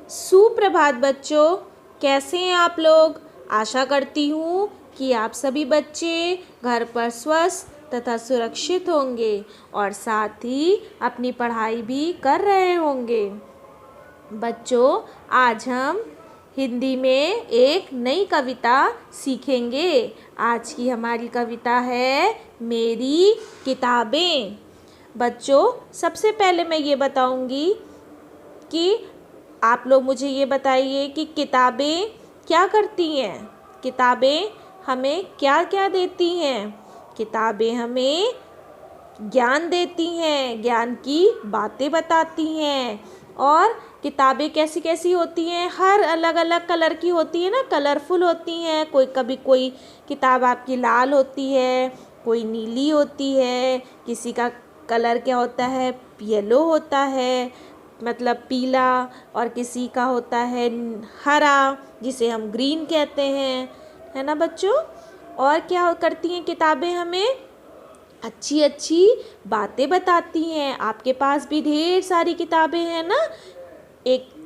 सुप्रभात बच्चों, कैसे हैं आप लोग। आशा करती हूँ कि आप सभी बच्चे घर पर स्वस्थ तथा सुरक्षित होंगे और साथ ही अपनी पढ़ाई भी कर रहे होंगे। बच्चों, आज हम हिंदी में एक नई कविता सीखेंगे। आज की हमारी कविता है मेरी किताबें। बच्चों, सबसे पहले मैं ये बताऊंगी कि आप लोग मुझे ये बताइए कि किताबें क्या करती हैं। किताबें हमें क्या क्या देती हैं। किताबें हमें ज्ञान देती हैं, ज्ञान की बातें बताती हैं। और किताबें कैसी कैसी होती हैं, हर अलग अलग कलर की होती है ना, कलरफुल होती हैं। कभी कोई किताब आपकी लाल होती है, कोई नीली होती है, किसी का कलर क्या होता है, येलो होता है मतलब पीला, और किसी का होता है हरा जिसे हम ग्रीन कहते हैं, है ना बच्चों। और क्या करती हैं किताबें, हमें अच्छी अच्छी बातें बताती हैं। आपके पास भी ढेर सारी किताबें हैं ना।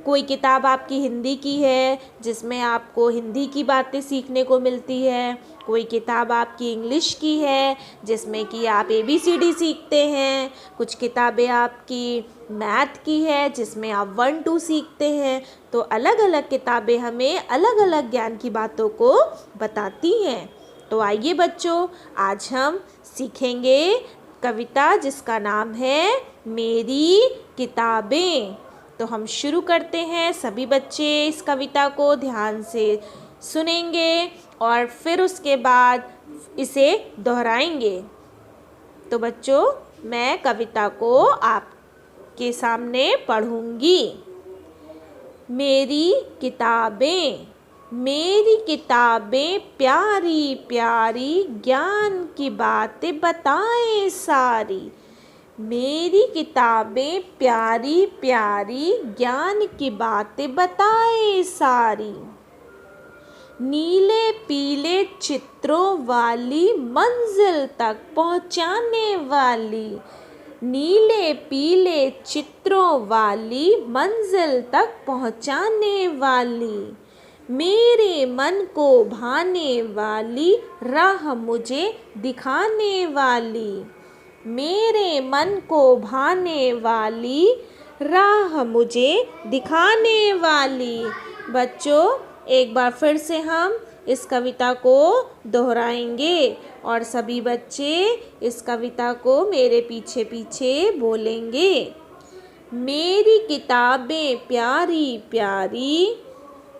कोई किताब आपकी हिंदी की है जिसमें आपको हिंदी की बातें सीखने को मिलती है। कोई किताब आपकी इंग्लिश की है जिसमें कि आप ABCD सीखते हैं। कुछ किताबें आपकी मैथ की है जिसमें आप 1 2 सीखते हैं। तो अलग अलग किताबें हमें अलग अलग ज्ञान की बातों को बताती हैं। तो आइए बच्चों, आज हम सीखेंगे कविता जिसका नाम है मेरी किताबें। तो हम शुरू करते हैं। सभी बच्चे इस कविता को ध्यान से सुनेंगे और फिर उसके बाद इसे दोहराएंगे। तो बच्चों, मैं कविता को आपके सामने पढ़ूंगी। मेरी किताबें। मेरी किताबें प्यारी प्यारी ज्ञान की बातें बताएं सारी। मेरी किताबें प्यारी प्यारी ज्ञान की बातें बताएं सारी। नीले पीले चित्रों वाली मंजिल तक पहुंचाने वाली। नीले पीले चित्रों वाली मंजिल तक पहुंचाने वाली। मेरे मन को भाने वाली राह मुझे दिखाने वाली। मेरे मन को भाने वाली राह मुझे दिखाने वाली। बच्चों, एक बार फिर से हम इस कविता को दोहराएंगे और सभी बच्चे इस कविता को मेरे पीछे पीछे बोलेंगे। मेरी किताबें प्यारी प्यारी।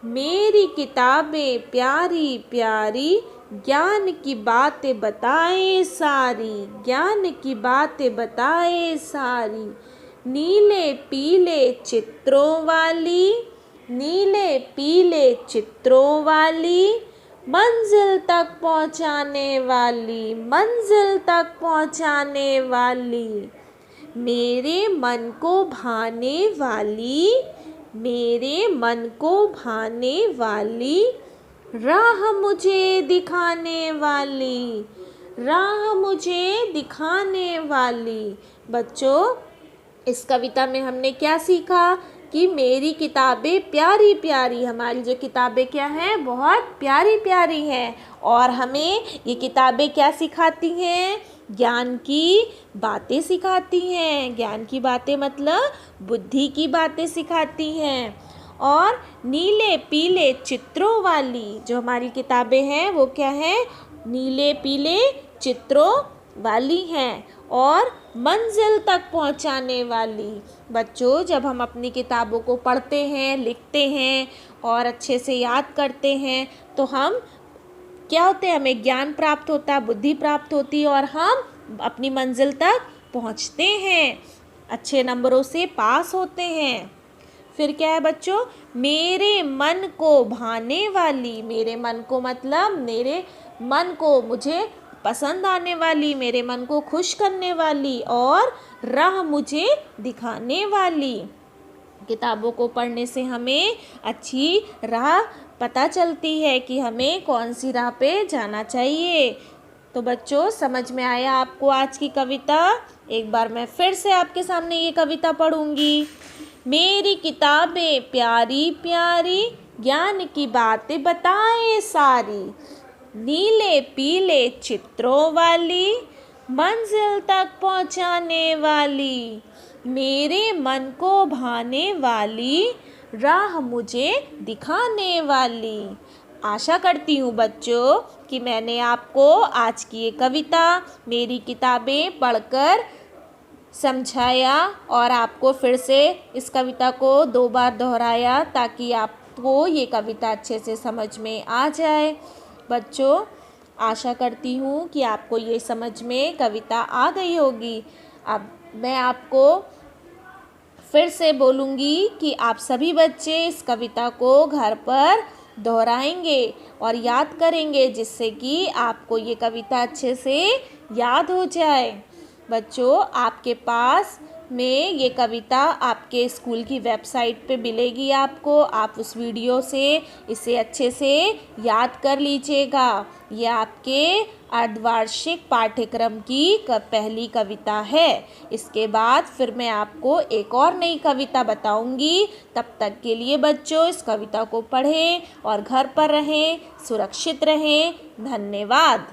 मेरी किताबें प्यारी प्यारी ज्ञान की बातें बताएं सारी। ज्ञान की बातें बताएं सारी। नीले पीले चित्रों वाली। नीले पीले चित्रों वाली मंजिल तक पहुंचाने वाली। मंजिल तक पहुंचाने वाली। मेरे मन को भाने वाली। मेरे मन को भाने वाली राह मुझे दिखाने वाली। राह मुझे दिखाने वाली। बच्चों, इस कविता में हमने क्या सीखा कि मेरी किताबें प्यारी प्यारी। हमारी जो किताबें क्या हैं, बहुत प्यारी प्यारी हैं। और हमें ये किताबें क्या सिखाती हैं, ज्ञान की बातें सिखाती हैं। ज्ञान की बातें मतलब बुद्धि की बातें सिखाती हैं। और नीले पीले चित्रों वाली जो हमारी किताबें हैं वो क्या है, नीले पीले चित्रों वाली हैं और मंजिल तक पहुंचाने वाली। बच्चों, जब हम अपनी किताबों को पढ़ते हैं, लिखते हैं और अच्छे से याद करते हैं तो हम क्या होते हैं, हमें ज्ञान प्राप्त होता है, बुद्धि प्राप्त होती है और हम अपनी मंजिल तक पहुंचते हैं, अच्छे नंबरों से पास होते हैं। फिर क्या है बच्चों, मेरे मन को भाने वाली। मेरे मन को मतलब मेरे मन को मुझे पसंद आने वाली, मेरे मन को खुश करने वाली और राह मुझे दिखाने वाली। किताबों को पढ़ने से हमें अच्छी राह पता चलती है कि हमें कौन सी राह पे जाना चाहिए। तो बच्चों, समझ में आया आपको आज की कविता। एक बार मैं फिर से आपके सामने ये कविता पढ़ूंगी। मेरी किताबें प्यारी प्यारी, ज्ञान की बातें बताए सारी। नीले पीले चित्रों वाली, मंजिल तक पहुँचाने वाली। मेरे मन को भाने वाली, राह मुझे दिखाने वाली। आशा करती हूँ बच्चों कि मैंने आपको आज की ये कविता मेरी किताबें पढ़कर समझाया और आपको फिर से इस कविता को 2 बार दोहराया ताकि आपको ये कविता अच्छे से समझ में आ जाए। बच्चों, आशा करती हूँ कि आपको ये समझ में कविता आ गई होगी। अब मैं आपको फिर से बोलूँगी कि आप सभी बच्चे इस कविता को घर पर दोहराएंगे और याद करेंगे, जिससे कि आपको ये कविता अच्छे से याद हो जाए। बच्चों, आपके पास में ये कविता आपके स्कूल की वेबसाइट पे मिलेगी आपको। आप उस वीडियो से इसे अच्छे से याद कर लीजिएगा। ये आपके अर्धवार्षिक पाठ्यक्रम की पहली कविता है। इसके बाद फिर मैं आपको एक और नई कविता बताऊंगी। तब तक के लिए बच्चों इस कविता को पढ़ें और घर पर रहें, सुरक्षित रहें। धन्यवाद।